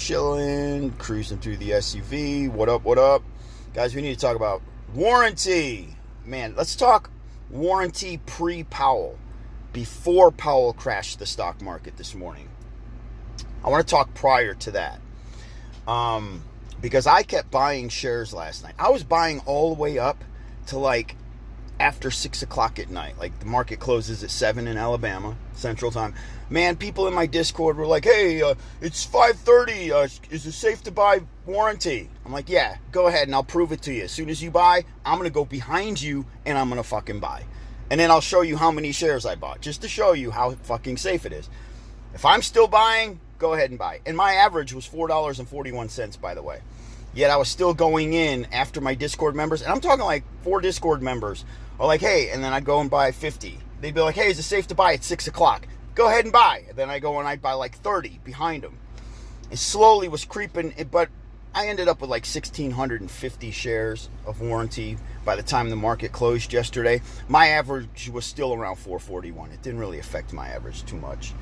chilling, cruising through the SUV. What up, what up? Guys, we need to talk about warranty. Man, let's talk warranty pre-Powell, before Powell crashed the stock market this morning. I want to talk prior to that. Because I kept buying shares last night. I was buying all the way up to like after 6 o'clock at night. Like the market closes at 7 in Alabama, Central Time. Man, people in my Discord were like, hey, it's 5:30. Is it safe to buy warranty? I'm like, yeah, go ahead and I'll prove it to you. As soon as you buy, I'm going to go behind you and I'm going to fucking buy. And then I'll show you how many shares I bought, just to show you how fucking safe it is. If I'm still buying, go ahead and buy. And my average was $4.41, by the way. Yet I was still going in after my Discord members. And I'm talking like 4 Discord members are like, hey, and then I'd go and buy 50. They'd be like, hey, is it safe to buy at 6 o'clock? Go ahead and buy. And then I go and I'd buy like 30 behind them. It slowly was creeping, but I ended up with like 1,650 shares of warranty by the time the market closed yesterday. My average was still around 441. It didn't really affect my average too much.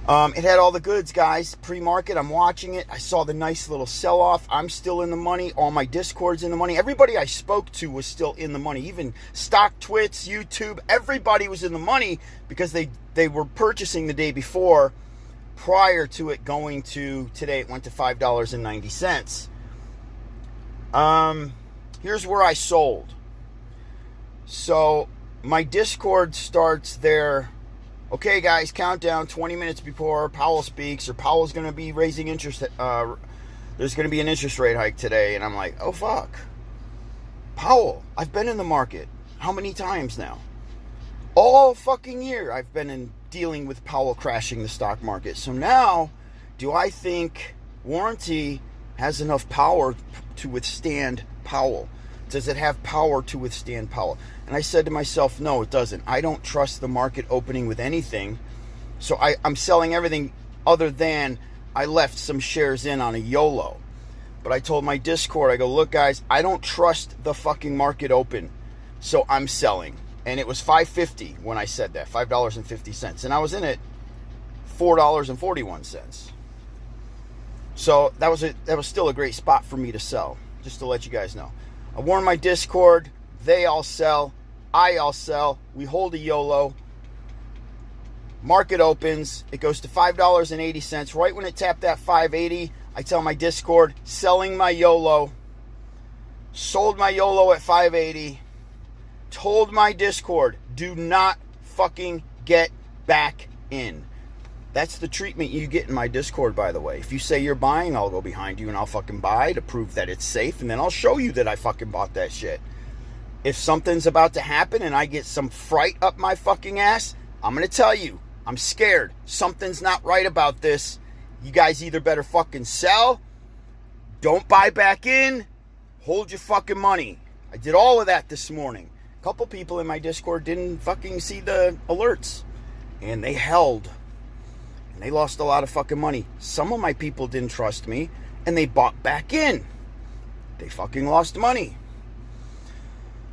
It had all the goods, guys. Pre-market, I'm watching it. I saw the nice little sell-off. I'm still in the money. All my Discord's in the money. Everybody I spoke to was still in the money. Even Stock Twits, YouTube, everybody was in the money because they were purchasing the day before, prior to it going to, today it went to $5.90. Here's where I sold. So my Discord starts there. Okay, guys, countdown 20 minutes before Powell speaks, or Powell's going to be raising interest. There's going to be an interest rate hike today. And I'm like, oh, fuck. Powell, I've been in the market. How many times now? All fucking year I've been dealing with Powell crashing the stock market. So now, do I think warranty has enough power to withstand Powell? Does it have power to withstand Powell? And I said to myself, no, it doesn't. I don't trust the market opening with anything. So I'm selling everything other than I left some shares in on a YOLO. But I told my Discord, I go, look, guys, I don't trust the fucking market open. So I'm selling. And it was $5.50 when I said that, $5.50. And I was in it $4.41. So that was still a great spot for me to sell, just to let you guys know. I warned my Discord. They all sell. I all sell. We hold a YOLO. Market opens. It goes to $5.80. Right when it tapped that $5.80, I tell my Discord, selling my YOLO. Sold my YOLO at $5.80. Told my Discord, do not fucking get back in. That's the treatment you get in my Discord, by the way. If you say you're buying, I'll go behind you and I'll fucking buy to prove that it's safe. And then I'll show you that I fucking bought that shit. If something's about to happen and I get some fright up my fucking ass, I'm going to tell you, I'm scared. Something's not right about this. You guys either better fucking sell, don't buy back in, hold your fucking money. I did all of that this morning. A couple people in my Discord didn't fucking see the alerts. And they held. And they lost a lot of fucking money. Some of my people didn't trust me, and they bought back in. They fucking lost money.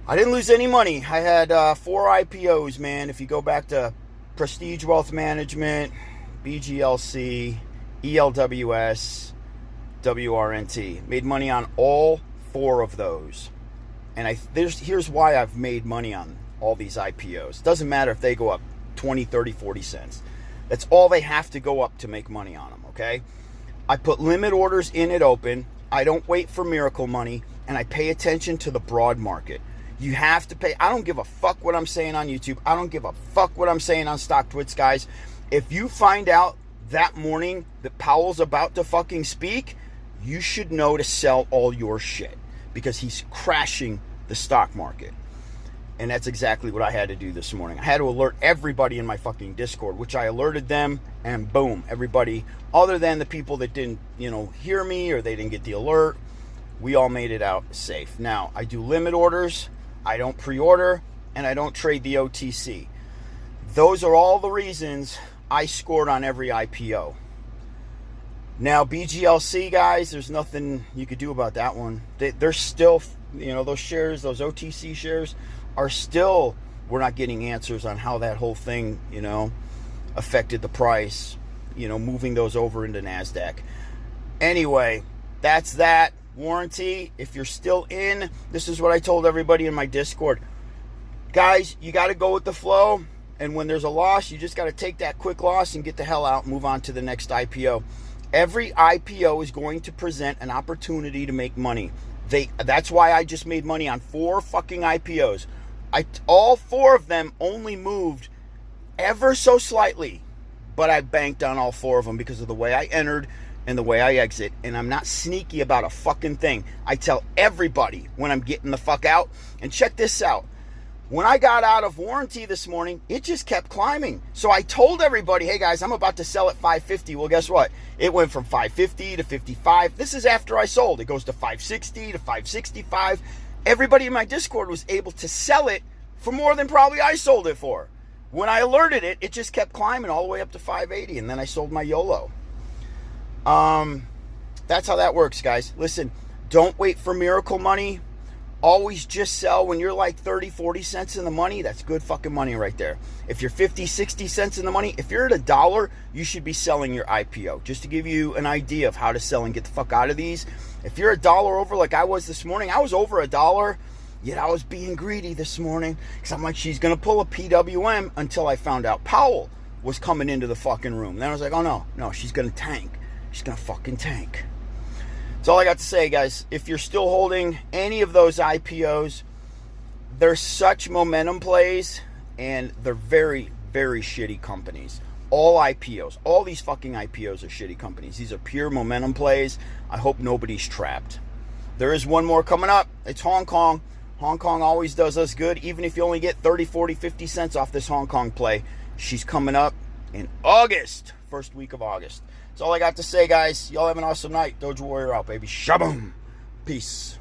I didn't lose any money. I had 4 IPOs, man. If you go back to Prestige Wealth Management, BGLC, ELWS, WRNT. Made money on all 4 of those. And here's why I've made money on all these IPOs. It doesn't matter if they go up 20, 30, 40 cents. That's all they have to go up to make money on them, okay? I put limit orders in at open. I don't wait for miracle money, and I pay attention to the broad market. You have to pay. I don't give a fuck what I'm saying on YouTube. I don't give a fuck what I'm saying on Stock Twits, guys. If you find out that morning that Powell's about to fucking speak, you should know to sell all your shit because he's crashing the stock market. And that's exactly what I had to do this morning. I had to alert everybody in my fucking Discord, which I alerted them, and boom, everybody, other than the people that didn't, hear me or they didn't get the alert, we all made it out safe. Now, I do limit orders, I don't pre-order, and I don't trade the OTC. Those are all the reasons I scored on every IPO. Now, BGLC, guys, there's nothing you could do about that one. They're still, those shares, those OTC shares, are still, we're not getting answers on how that whole thing, affected the price, moving those over into NASDAQ. Anyway, that's that. Warranty. If you're still in, this is what I told everybody in my Discord. Guys, you got to go with the flow. And when there's a loss, you just got to take that quick loss and get the hell out and move on to the next IPO. Every IPO is going to present an opportunity to make money. That's why I just made money on 4 fucking IPOs. All 4 of them only moved ever so slightly, but I banked on all 4 of them because of the way I entered and the way I exit. And I'm not sneaky about a fucking thing. I tell everybody when I'm getting the fuck out. And check this out. When I got out of warranty this morning, it just kept climbing. So I told everybody, hey guys, I'm about to sell at 550. Well, guess what? It went from 550 to 55. This is after I sold. It goes to 560 to 565. Everybody in my Discord was able to sell it for more than probably I sold it for. When I alerted it, it just kept climbing all the way up to 580, and then I sold my YOLO. That's how that works, guys. Listen, don't wait for miracle money. Always just sell when you're like 30, 40 cents in the money. That's good fucking money right there. If you're 50, 60 cents in the money, if you're at $1, you should be selling your IPO. Just to give you an idea of how to sell and get the fuck out of these. If you're $1 over like I was this morning, I was over $1, yet I was being greedy this morning because I'm like, she's going to pull a PWM until I found out Powell was coming into the fucking room. Then I was like, oh no, she's going to tank. She's going to fucking tank. That's all I got to say, guys. If you're still holding any of those IPOs, they're such momentum plays, and they're very, very shitty companies. All IPOs, all these fucking IPOs are shitty companies. These are pure momentum plays. I hope nobody's trapped. There is one more coming up. It's Hong Kong. Hong Kong always does us good, even if you only get 30, 40, 50 cents off this Hong Kong play. She's coming up in August, first week of August. That's all I got to say, guys. Y'all have an awesome night. Doge Warrior out, baby. Shaboom. Peace.